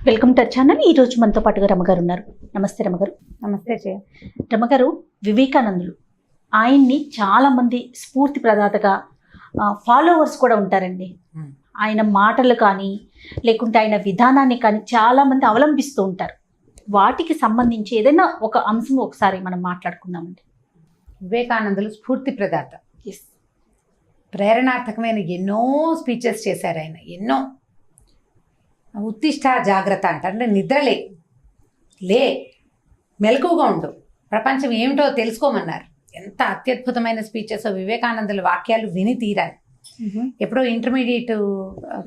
Welcome to channel. ఈ రోజు మనతో పాటుగా రమగారు ఉన్నారు. నమస్తే రమగారు. నమస్తే జయ. రమగారు, వివేకానందులు ఆయన్ని చాలా మంది స్ఫూర్తి ప్రదాతగా ఫాలోవర్స్ కూడా ఉంటారండి. ఆయన మాటలు కానీ లేకుంటే ఆయన విధానాన్ని కానీ చాలా మంది అవలంబిస్తూ ఉంటారు. వాటికి సంబంధించి ఏదైనా ఒక అంశం ఒకసారి మనం మాట్లాడుకుందామండి. వివేకానందులు స్ఫూర్తి ప్రదాత, ఎస్, ప్రేరణార్థకమైన ఎన్నో స్పీచెస్ చేశారు ఆయన. ఎన్నో ఉత్తిష్ట జాగ్రత్త అంటే నిద్రలే, లే, మెలకువగా ఉండు, ప్రపంచం ఏమిటో తెలుసుకోమన్నారు. ఎంత అత్యద్భుతమైన స్పీచెస్. వివేకానందుల వాక్యాలు విని తీరాలి. ఎప్పుడో ఇంటర్మీడియట్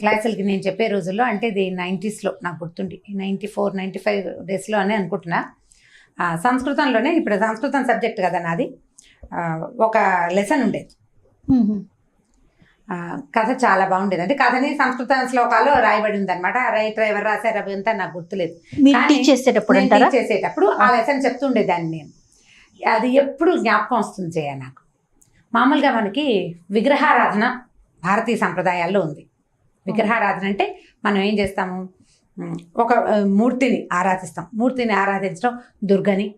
క్లాసులకి నేను చెప్పే రోజుల్లో, అంటే ఇది 90sలో నాకు గుర్తుండి, 94-95 డేస్లో అని అనుకుంటున్నా. సంస్కృతంలోనే, ఇప్పుడు సంస్కృతం సబ్జెక్ట్ కదా నాది, ఒక లెసన్ ఉండేది. కథ చాలా బాగుండేది. అంటే కథని సంస్కృత శ్లోకాలు రాయబడి ఉందన్నమాట. రైటర్ ఎవరు రాశారు అవి అంతా నాకు గుర్తులేదు. చేసేటప్పుడు ఆ లెసన్ చెప్తుండేదాన్ని నేను. అది ఎప్పుడు జ్ఞాపకం వస్తుంది జయ నాకు. మామూలుగా మనకి విగ్రహారాధన భారతీయ సంప్రదాయాల్లో ఉంది. విగ్రహారాధన అంటే మనం ఏం చేస్తాము, ఒక మూర్తిని ఆరాధిస్తాం. మూర్తిని ఆరాధించడం దుర్గని,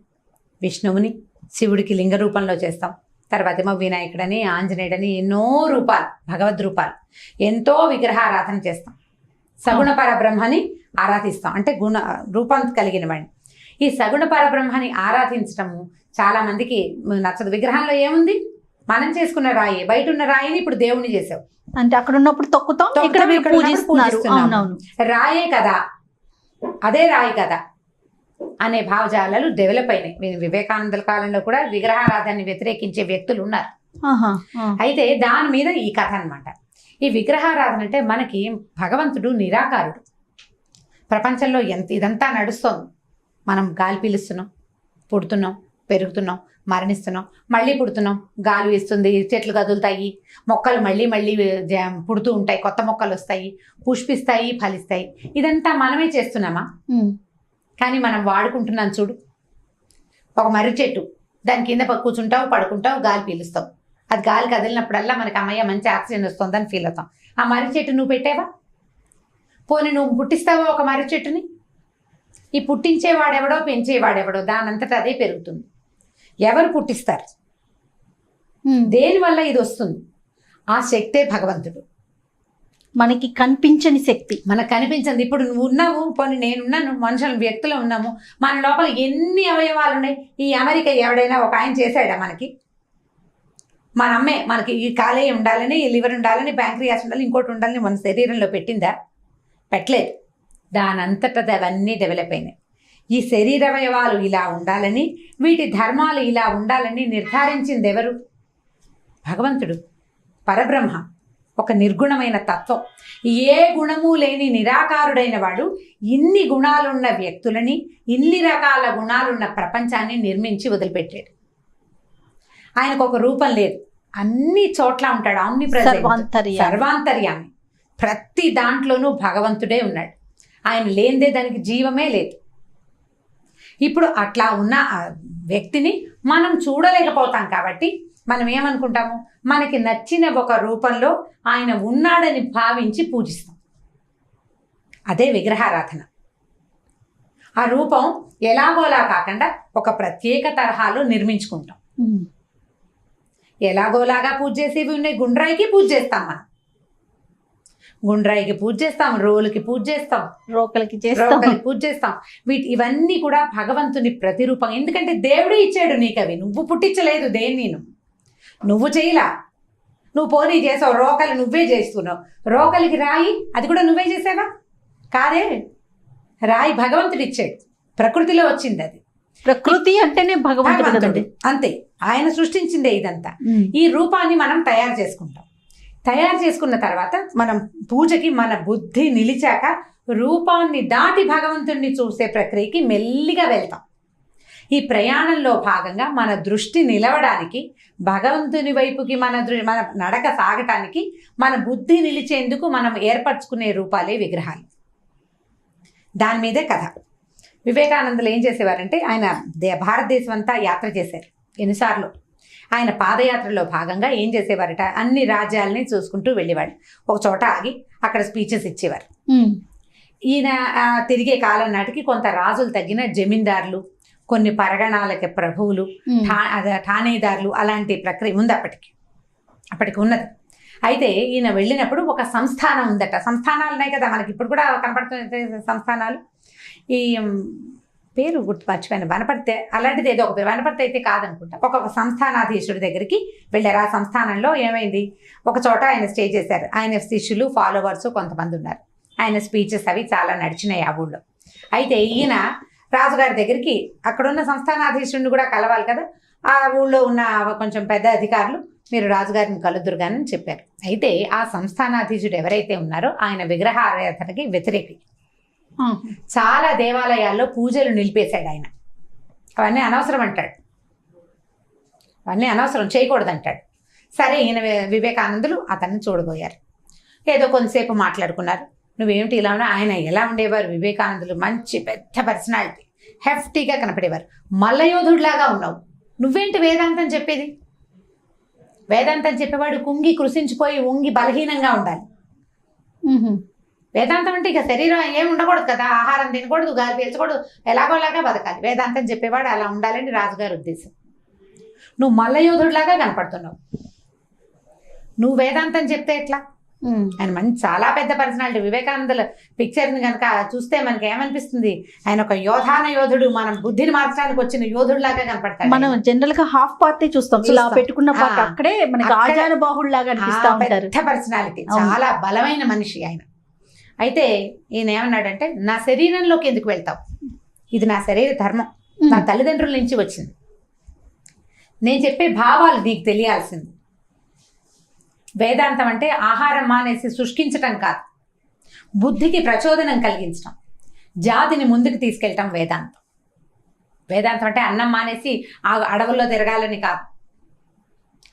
విష్ణువుని, శివుడికి లింగ రూపంలో చేస్తాం. తర్వాత ఏమో వినాయకుడని, ఆంజనేయుడని, ఎన్నో రూపాలు, భగవద్ రూపాలు, ఎంతో విగ్రహారాధన చేస్తాం. సగుణ పరబ్రహ్మని ఆరాధిస్తాం, అంటే రూపం కలిగిన వాడిని. ఈ సగుణ పరబ్రహ్మని ఆరాధించడము చాలా మందికి నచ్చదు. విగ్రహంలో ఏముంది, మనం చేసుకున్న రాయి, బయట ఉన్న రాయిని ఇప్పుడు దేవుణ్ణి చేసావు, అంటే అక్కడ ఉన్నప్పుడు తొక్కుతాం, ఇక్కడ పూజిస్తున్నాం. రాయే కదా, అదే రాయి కదా అనే భావజాలాలు డెవలప్ అయినాయి. వివేకానందుల కాలంలో కూడా విగ్రహారాధనని వ్యతిరేకించే వ్యక్తులు ఉన్నారు. అయితే దాని మీద ఈ కథ అన్నమాట. ఈ విగ్రహారాధన అంటే మనకి భగవంతుడు నిరాకారుడు. ప్రపంచంలో ఇదంతా నడుస్తోంది. మనం గాలి పీలుస్తున్నాం, పుడుతున్నాం, పెరుగుతున్నాం, మరణిస్తున్నాం, మళ్ళీ పుడుతున్నాం, గాలి వేస్తుంది, చెట్లు కదులుతాయి, మొక్కలు మళ్ళీ మళ్ళీ పుడుతూ ఉంటాయి, కొత్త మొక్కలు వస్తాయి, పుష్పిస్తాయి, ఫలిస్తాయి. ఇదంతా మనమే చేస్తున్నామా? కానీ మనం వాడుకుంటున్నాం చూడు. ఒక మర్రి చెట్టు, దాని కింద కూర్చుంటావు, పడుకుంటావు, గాలి పీలుస్తావు. అది గాలి కదిలినప్పుడల్లా మనకి అమ్మయ్య మంచి ఆక్సిజన్ వస్తుందని ఫీల్ అవుతాం. ఆ మర్రి చెట్టు నువ్వు పెట్టావా? పోనీ నువ్వు పుట్టిస్తావా ఒక మర్రి చెట్టుని? ఈ పుట్టించేవాడెవడో, పెంచేవాడెవడో, దానంతటా అదే పెరుగుతుంది. ఎవరు పుట్టిస్తారు? దేనివల్ల ఇది వస్తుంది? ఆ శక్తే భగవంతుడు. మనకి కనిపించని శక్తి, మనకు కనిపించింది. ఇప్పుడు నువ్వు ఉన్నావు, పోనీ నేనున్నాను, మనుషులు, వ్యక్తులు ఉన్నాము, మన లోపల ఎన్ని అవయవాలు ఉన్నాయి. ఈ అమెరికా ఎవడైనా ఒక ఆయన చేశాడా మనకి? మన అమ్మే మనకి ఈ కాలేయం ఉండాలని, ఈ లివర్ ఉండాలని, ప్యాంక్రియాస్ ఉండాలని, ఇంకోటి ఉండాలని మన శరీరంలో పెట్టిందా? పెట్టలేదు. దానంతటా అవన్నీ డెవలప్ అయినాయి. ఈ శరీర అవయవాలు ఇలా ఉండాలని, వీటి ధర్మాలు ఇలా ఉండాలని నిర్ధారించింది ఎవరు? భగవంతుడు, పరబ్రహ్మ, ఒక నిర్గుణమైన తత్వం. ఏ గుణము లేని నిరాకారుడైన వాడు ఇన్ని గుణాలున్న వ్యక్తులని, ఇన్ని రకాల గుణాలున్న ప్రపంచాన్ని నిర్మించి వదిలిపెట్టాడు. ఆయనకు ఒక రూపం లేదు, అన్ని చోట్ల ఉంటాడు. సర్వాంతర్యామి. ప్రతి దాంట్లోనూ భగవంతుడే ఉన్నాడు. ఆయన లేనిదే దానికి జీవమే లేదు. ఇప్పుడు అట్లా ఉన్న వ్యక్తిని మనం చూడలేకపోతాం కాబట్టి మనం ఏమనుకుంటాము, మనకి నచ్చిన ఒక రూపంలో ఆయన ఉన్నాడని భావించి పూజిస్తాం. అదే విగ్రహారాధన. ఆ రూపం ఎలాగోలా కాకుండా ఒక ప్రత్యేక తరహాలో నిర్మించుకుంటాం. ఎలాగోలాగా పూజ చేసేవి ఉన్నాయి. గుండ్రాయికి పూజ చేస్తాం, మనం గుండ్రాయికి పూజ చేస్తాం, రోలుకి పూజ చేస్తాం, రోకలికి పూజ చేస్తాం. ఇవన్నీ కూడా భగవంతుని ప్రతిరూపం. ఎందుకంటే దేవుడే ఇచ్చాడు నీకు అవి, నువ్వు పుట్టించలేదు దేన్ని, నువ్వు చేయలా. నువ్వు పోనీ చేసావు, రోకలి నువ్వే చేస్తున్నావు. రోకలికి రాయి, అది కూడా నువ్వే చేసావా? కాదే, రాయి భగవంతుడు ఇచ్చాడు, ప్రకృతిలో వచ్చింది. అది ప్రకృతి అంటేనే భగవంతుడు, అంతే, ఆయన సృష్టించిందే ఇదంతా. ఈ రూపాన్ని మనం తయారు చేసుకుంటాం. తయారు చేసుకున్న తర్వాత మనం పూజకి మన బుద్ధి నిలిచాక రూపాన్ని దాటి భగవంతుడిని చూసే ప్రక్రియకి మెల్లిగా వెళ్తాం. ఈ ప్రయాణంలో భాగంగా మన దృష్టి నిలవడానికి, భగవంతుని వైపుకి మన నడక సాగటానికి, మన బుద్ధి నిలిచేందుకు మనం ఏర్పరచుకునే రూపాలే విగ్రహాలు. దాని మీదే కథ. వివేకానందులు ఏం చేసేవారంటే, ఆయన భారతదేశం అంతా యాత్ర చేశారు ఎన్నిసార్లు. ఆయన పాదయాత్రలో భాగంగా ఏం చేసేవారట, అన్ని రాజ్యాలని చూసుకుంటూ వెళ్ళేవాడు. ఒక చోట ఆగి అక్కడ స్పీచెస్ ఇచ్చేవారు. ఈయన తిరిగే కాలం నాటికి కొంత రాజులు తగ్గిన జమీందారులు, కొన్ని పరగణాలకి ప్రభువులు, ఠాణేదారులు అలాంటి ప్రక్రియ ఉంది అప్పటికి ఉన్నది. అయితే ఈయన వెళ్ళినప్పుడు ఒక సంస్థానం ఉందట. సంస్థానాలు ఉన్నాయి కదా మనకి ఇప్పుడు కూడా కనపడుతున్న సంస్థానాలు. ఈ పేరు గుర్తుపచ్చిపోయిన వనపర్తి, అలాంటిది ఏదో ఒక పేరు, వనపర్తి అయితే కాదనుకుంటా. ఒక సంస్థానాధీశుడి దగ్గరికి వెళ్ళారు. ఆ సంస్థానంలో ఏమైంది, ఒక చోట ఆయన స్టే చేశారు. ఆయన శిష్యులు, ఫాలోవర్స్ కొంతమంది ఉన్నారు. ఆయన స్పీచెస్ అవి చాలా నడిచినాయి ఆ ఊళ్ళో. అయితే ఈయన రాజుగారి దగ్గరికి, అక్కడున్న సంస్థానాధీశుడిని కూడా కలవాలి కదా, ఆ ఊళ్ళో ఉన్న కొంచెం పెద్ద అధికారులు మీరు రాజుగారిని కలుద్దురు కానీ చెప్పారు. అయితే ఆ సంస్థానాధీశుడు ఎవరైతే ఉన్నారో ఆయన విగ్రహారాధనకి వ్యతిరేకి. చాలా దేవాలయాల్లో పూజలు నిలిపేశాడు ఆయన. అవన్నీ అనవసరం అంటాడు, అవన్నీ అనవసరం, చేయకూడదు అంటాడు. సరే, ఈయన వివేకానందులు అతన్ని చూడబోయారు. ఏదో కొంతసేపు మాట్లాడుకున్నారు. నువ్వేమిటి ఇలా ఉన్నా? ఆయన ఎలా ఉండేవారు వివేకానందులు? మంచి పెద్ద పర్సనాలిటీ, హెఫ్టీగా కనపడేవారు. మల్లయోధుడిలాగా ఉన్నావు. నువ్వేంటి వేదాంతం చెప్పేది? వేదాంతం చెప్పేవాడు కుంగి కృషించిపోయి ఉంగి బలహీనంగా ఉండాలి. వేదాంతం అంటే ఇక శరీరం ఏమి ఉండకూడదు కదా, ఆహారం తినకూడదు, గాలి పీల్చకూడదు, ఎలాగోలాగా బతకాలి. వేదాంతం చెప్పేవాడు అలా ఉండాలని రాజుగారి ఉద్దేశం. నువ్వు మల్లయోధుడిలాగా కనపడుతున్నావు, నువ్వు వేదాంతం చెప్తే ఎట్లా? ఆయన మంచి చాలా పెద్ద పర్సనాలిటీ. వివేకానందుల పిక్చర్ని కనుక చూస్తే మనకి ఏమనిపిస్తుంది, ఆయన ఒక యోధుడు, మనం బుద్ధిని మార్చడానికి వచ్చిన యోధుడిలాగా కనపడతాడు. మనం జనరల్ గా హాఫ్ పార్టీ చూస్తాం, ఇలా పెట్టుకున్న పార్ట్ అక్కడే మనకి ఆజానుబాహుళ్లాగా అనిపిస్తా ఉంటారు. పెద్ద పర్సనాలిటీ, చాలా బలమైన మనిషి ఆయన. అయితే ఈయన ఏమన్నాడంటే, నా శరీరంలోకి ఎందుకు వెళ్తావు? ఇది నా శరీర ధర్మం, నా తల్లిదండ్రుల నుంచి వచ్చింది. నేను చెప్పే భావాలు నీకు తెలియాల్సింది. వేదాంతం అంటే ఆహారం మానేసి శుష్కించటం కాదు, బుద్ధికి ప్రచోదనం కలిగించటం, జాతిని ముందుకు తీసుకెళ్ళటం వేదాంతం. వేదాంతం అంటే అన్నం మానేసి ఆ అడవుల్లో తిరగాలని కాదు.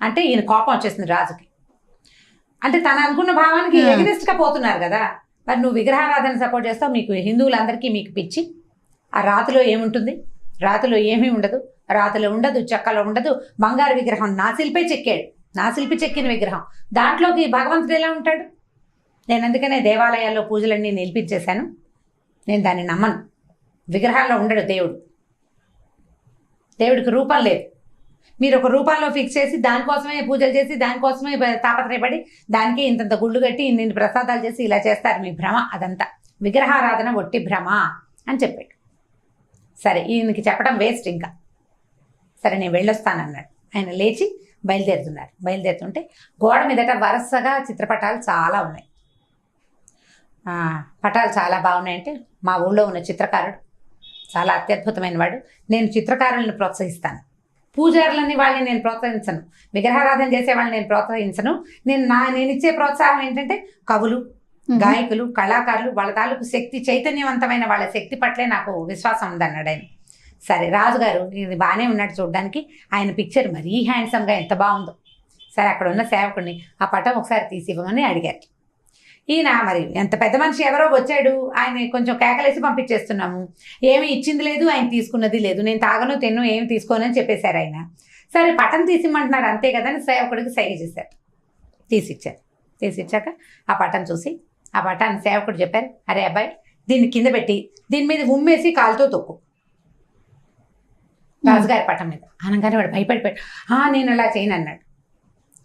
అంటే ఈయన కోపం వచ్చేసింది రాజుకి. అంటే తను అనుకున్న భావానికి ఎగనిస్ట్గా పోతున్నారు కదా. మరి నువ్వు విగ్రహారాధన సపోర్ట్ చేస్తావు, మీకు హిందువులందరికీ మీకు పిచ్చి. ఆ రాతిలో ఏముంటుంది? రాతిలో ఏమీ ఉండదు. రాతిలో ఉండదు, చెక్కలో ఉండదు. బంగారు విగ్రహం నా శిల్పే చెక్కాడు, నా శిల్పి చెక్కిన విగ్రహం, దాంట్లోకి భగవంతుడు ఎలా ఉంటాడు? నేను అందుకనే దేవాలయాల్లో పూజలన్నీ నిలిపించేశాను. నేను దాన్ని నమ్మను. విగ్రహాల్లో ఉండడు దేవుడు, దేవుడికి రూపం లేదు. మీరు ఒక రూపంలో ఫిక్స్ చేసి దానికోసమే పూజలు చేసి దానికోసమే తాపత్రయపడి దానికి ఇంతంత గుళ్ళు కట్టి ఇన్ని ప్రసాదాలు చేసి ఇలా చేస్తారు. మీ భ్రమ అదంతా. విగ్రహారాధన ఒట్టి భ్రమ అని చెప్పాడు. సరే, ఈయనకి చెప్పడం వేస్ట్ ఇంకా. సరే, నేను వెళ్ళొస్తానన్నాడు. ఆయన లేచి బయలుదేరుతుంటే గోడ మీదట వరుసగా చిత్రపటాలు చాలా ఉన్నాయి. పటాలు చాలా బాగున్నాయంటే మా ఊళ్ళో ఉన్న చిత్రకారుడు చాలా అత్యద్భుతమైన వాడు. నేను చిత్రకారులను ప్రోత్సహిస్తాను, పూజారులని వాళ్ళని నేను ప్రోత్సహించను, విగ్రహారాధన చేసే వాళ్ళని నేను ప్రోత్సహించను. నేను ఇచ్చే ప్రోత్సాహం ఏంటంటే కవులు, గాయకులు, కళాకారులు, వాళ్ళ తాలూకు శక్తి, చైతన్యవంతమైన వాళ్ళ శక్తి పట్లే నాకు విశ్వాసం ఉందన్నాడు ఆయన. సరే, రాజుగారు ఇది బాగానే ఉన్నాడు చూడడానికి, ఆయన పిక్చర్ మరీ హ్యాండ్సమ్గా ఎంత బాగుందో. సరే, అక్కడ ఉన్న సేవకుడిని ఆ పటం ఒకసారి తీసి ఇవ్వమని అడిగారు. ఈయన మరి ఎంత పెద్ద మనిషి ఎవరో వచ్చాడు, ఆయన కొంచెం కేకలేసి పంపించేస్తున్నాము, ఏమి ఇచ్చింది లేదు, ఆయన తీసుకున్నది లేదు, నేను తాగను తిన్ను ఏమి తీసుకోనని చెప్పేశారు ఆయన. సరే, పటం తీసిమ్మంటున్నారు అంతే కదా అని సేవకుడికి సైగ చేశారు. తీసిచ్చాక ఆ పటం చూసి ఆ పటాన్ని సేవకుడు చెప్పారు, అరే అబ్బాయి, దీన్ని కింద పెట్టి దీని మీద ఉమ్మేసి కాలుతో తొక్కు, రాజుగారి పటం మీద. అనగానే వాడు భయపడిపోయాడు. నేను అలా చేయను అన్నాడు.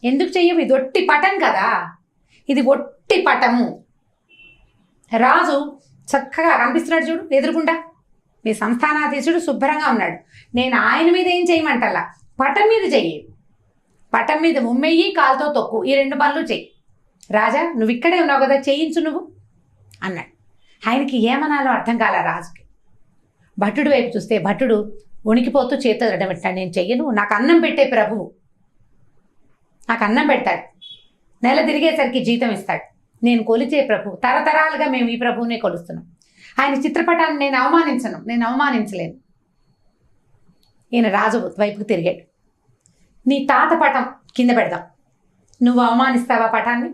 ఎందుకు చెయ్యవు? ఇది ఒట్టి పటం కదా, ఇది ఒట్టి పటము. రాజు చక్కగా కనిపిస్తున్నాడు చూడు ఎదురుకుండా, మీ సంస్థానాధీశుడు శుభ్రంగా ఉన్నాడు. నేను ఆయన మీద ఏం చేయమంటల్లా, పటం మీద చెయ్యి, పటం మీద ఉమ్మెయ్యి, కాలుతో తొక్కు, ఈ 2 పనులు చెయ్యి. రాజా, నువ్వు ఇక్కడే ఉన్నావు కదా, చేయించు నువ్వు అన్నాడు. ఆయనకి ఏమనాలో అర్థం కాల రాజుకి. భటుడు వైపు చూస్తే భటుడు వణికిపోతూ చేతులు అడ్డబెట్టాడు. నేను చెయ్యను, నాకు అన్నం పెట్టే ప్రభువు, నాకు అన్నం పెడతాడు, నెల తిరిగేసరికి జీతం ఇస్తాడు, నేను కొలిచే ప్రభువు, తరతరాలుగా మేము ఈ ప్రభువునే కొలుస్తున్నాం. ఆయన చిత్రపటాన్ని నేను అవమానించలేను. ఈయన రాజు వైపుకు తిరిగాడు. నీ తాత పటం కింద పెడదాం, నువ్వు అవమానిస్తావా పటాన్ని?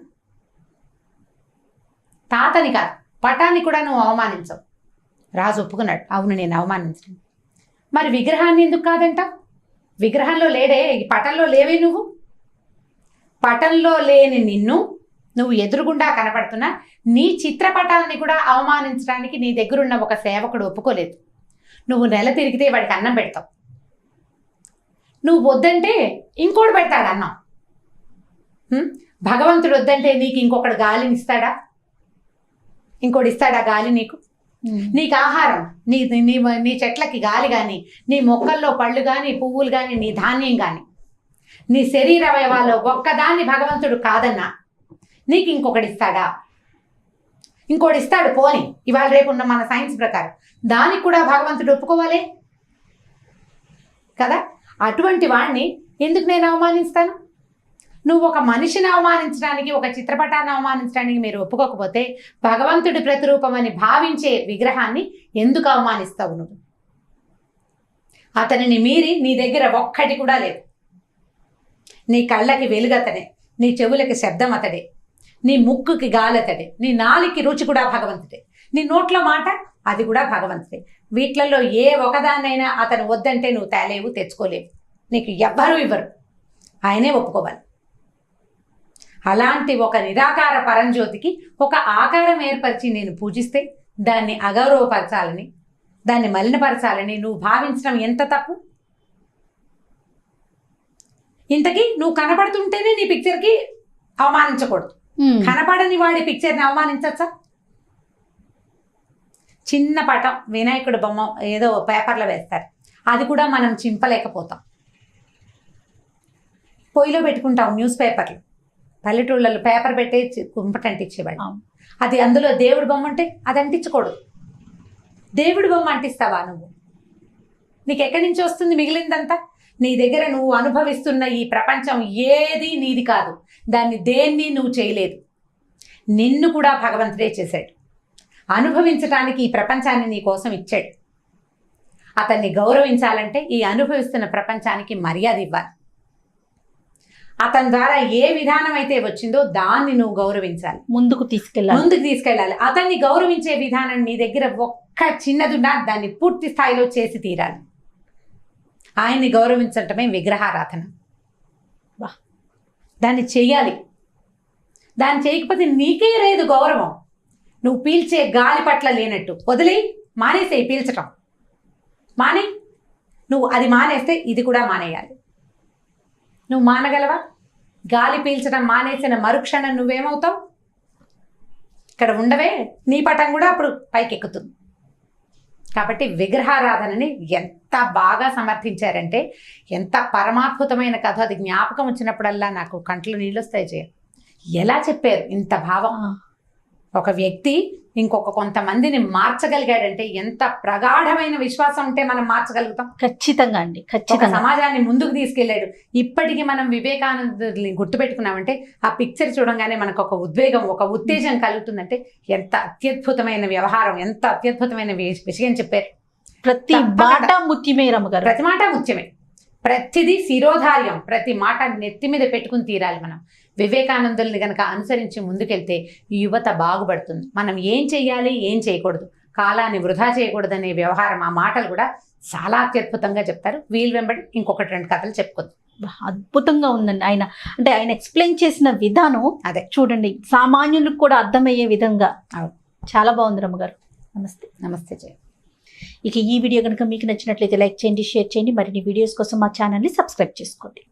తాతని కాదు, పటాన్ని కూడా నువ్వు అవమానించవు. రాజు ఒప్పుకున్నాడు, అవును నేను అవమానించను. మరి విగ్రహాన్ని ఎందుకు కాదంటావు? విగ్రహంలో లేడే, ఈ పటంలో లేవే నువ్వు. పటంలో లేని నిన్ను నువ్వు ఎదురుగుండా కనపడుతున్నా నీ చిత్రపటాన్ని కూడా అవమానించడానికి నీ దగ్గరున్న ఒక సేవకుడు ఒప్పుకోలేదు. నువ్వు నెల తిరిగితే వాడికి అన్నం పెడతావు, నువ్వు వద్దంటే ఇంకోటి పెడతాడు అన్నం. భగవంతుడు వద్దంటే నీకు ఇంకొకటి గాలిని ఇస్తాడా? ఇంకోటి ఇస్తాడా గాలి నీకు? నీకు ఆహారం, నీ నీ నీ చెట్లకి గాలి కానీ, నీ మొక్కల్లో పళ్ళు కానీ, పువ్వులు కానీ, నీ ధాన్యం కానీ, నీ శరీర అవయవాల్లో ఒక్కదాన్ని భగవంతుడు కాదన్నా నీకు ఇంకొకటి ఇస్తాడా? ఇంకోటి ఇస్తాడు పోని, ఇవాళ రేపు ఉన్న మన సైన్స్ ప్రకారం దానికి కూడా భగవంతుడు ఒప్పుకోవాలి కదా. అటువంటి వాడిని ఎందుకు నేను అవమానిస్తాను? నువ్వు ఒక మనిషిని అవమానించడానికి, ఒక చిత్రపటాన్ని అవమానించడానికి మీరు ఒప్పుకోకపోతే భగవంతుడి ప్రతిరూపం అని భావించే విగ్రహాన్ని ఎందుకు అవమానిస్తావు నువ్వు? అతనిని మీరి నీ దగ్గర ఒక్కటి కూడా లేదు. నీ కళ్ళకి వెలుగతడే, నీ చెవులకి శబ్దం అతడే, నీ ముక్కుకి గాలతడే, నీ నాలికి రుచి కూడా భగవంతుడే, నీ నోట్లో మాట అది కూడా భగవంతుడే. వీటిలలో ఏ ఒకదాన్నైనా అతను వద్దంటే నువ్వు తేలేవు, తెచ్చుకోలేవు. నీకు ఎవ్వరూ ఇవ్వరు, ఆయనే ఒప్పుకోవాలి. అలాంటి ఒక నిరాకార పరంజ్యోతికి ఒక ఆకారం ఏర్పరిచి నేను పూజిస్తే దాన్ని అగౌరవపరచాలని, దాన్ని మలినపరచాలని నువ్వు భావించడం ఎంత తప్పు? ఇంతకీ నువ్వు కనపడుతుంటేనే నీ పిక్చర్కి అవమానించకూడదు, కనపడని వాడి పిక్చర్ని అవమానించచ్చా? చిన్న పటం వినాయకుడు బొమ్మ ఏదో పేపర్లో వేస్తారు, అది కూడా మనం చింపలేకపోతాం. పొయ్యిలో పెట్టుకుంటాం న్యూస్ పేపర్లు, పల్లెటూళ్ళలో పేపర్ పెట్టే కుంపట అంటించేవాడు. అది అందులో దేవుడి బొమ్మ ఉంటే అది అంటించకూడదు. దేవుడి బొమ్మ అంటిస్తావా నువ్వు? నీకు ఎక్కడి నుంచి వస్తుంది మిగిలిందంతా? నీ దగ్గర నువ్వు అనుభవిస్తున్న ఈ ప్రపంచం ఏది నీది కాదు, దాన్ని దేన్ని నువ్వు చేయలేదు. నిన్ను కూడా భగవంతుడే చేశాడు, అనుభవించడానికి ఈ ప్రపంచాన్ని నీ కోసం ఇచ్చాడు. అతన్ని గౌరవించాలంటే ఈ అనుభవిస్తున్న ప్రపంచానికి మర్యాద ఇవ్వాలి. అతని ద్వారా ఏ విధానం అయితే వచ్చిందో దాన్ని నువ్వు గౌరవించాలి, ముందుకు తీసుకెళ్ళాలి. అతన్ని గౌరవించే విధానం నీ దగ్గర ఒక్క చిన్నదున్నా దాన్ని పూర్తి స్థాయిలో చేసి తీరాలి. ఆయన్ని గౌరవించటమే విగ్రహారాధన. దాన్ని చెయ్యాలి. దాన్ని చేయకపోతే నీకే లేదు గౌరవం. నువ్వు పీల్చే గాలి పట్ల లేనట్టు వదిలేయి, మానేసేయి పీల్చటం. నువ్వు అది మానేస్తే ఇది కూడా మానేయాలి. నువ్వు మానగలవా? గాలి పీల్చడం మానేసిన మరుక్షణం నువ్వేమవుతావు? ఇక్కడ ఉండవే, నీ పటం కూడా అప్పుడు పైకెక్కుతుంది. కాబట్టి విగ్రహారాధనని ఎంత బాగా సమర్థించారంటే, ఎంత పరమాద్భుతమైన కథ. అది జ్ఞాపకం వచ్చినప్పుడల్లా నాకు కంట్లో నీళ్ళు వస్తాయి. ఎలా చెప్పారు ఇంత భావం? ఒక వ్యక్తి ఇంకొక కొంతమందిని మార్చగలిగాడంటే ఎంత ప్రగాఢమైన విశ్వాసం ఉంటే మనం మార్చగలుగుతాం. ఖచ్చితంగా అండి, ఖచ్చితంగా. సమాజాన్ని ముందుకు తీసుకెళ్లాడు. ఇప్పటికీ మనం వివేకానందని గుర్తుపెట్టుకున్నామంటే ఆ పిక్చర్ చూడంగానే మనకు ఒక ఉద్వేగం, ఒక ఉత్తేజం కలుగుతుందంటే ఎంత అత్యద్భుతమైన వ్యవహారం, ఎంత అత్యద్భుతమైన విషయం చెప్పారు. ప్రతి మాట ముత్యమే రమ్మగారు, ప్రతి మాట ముత్యమే, ప్రతిదీ శిరోధార్యం, ప్రతి మాట నెత్తి మీద పెట్టుకుని తీరాలి. మనం వివేకానందుల్ని గనక అనుసరించి ముందుకెళ్తే ఈ యువత బాగుపడుతుంది. మనం ఏం చెయ్యాలి, ఏం చేయకూడదు, కాలాన్ని వృధా చేయకూడదనే వ్యవహారం, ఆ మాటలు కూడా చాలా అత్యద్భుతంగా చెప్తారు. వీలు వెంబడి ఇంకొకటి రెండు కథలు చెప్పుకోద్దు. అద్భుతంగా ఉందండి. ఆయన ఎక్స్ప్లెయిన్ చేసిన విధానం అదే చూడండి, సామాన్యులకు కూడా అర్థమయ్యే విధంగా చాలా బాగుంది రమ్మగారు. నమస్తే. నమస్తే జయ. ఇక ఈ వీడియో కనుక మీకు నచ్చినట్లయితే లైక్ చేయండి, షేర్ చేయండి. మరిన్ని వీడియోస్ కోసం మా ఛానల్ని సబ్స్క్రైబ్ చేసుకోండి.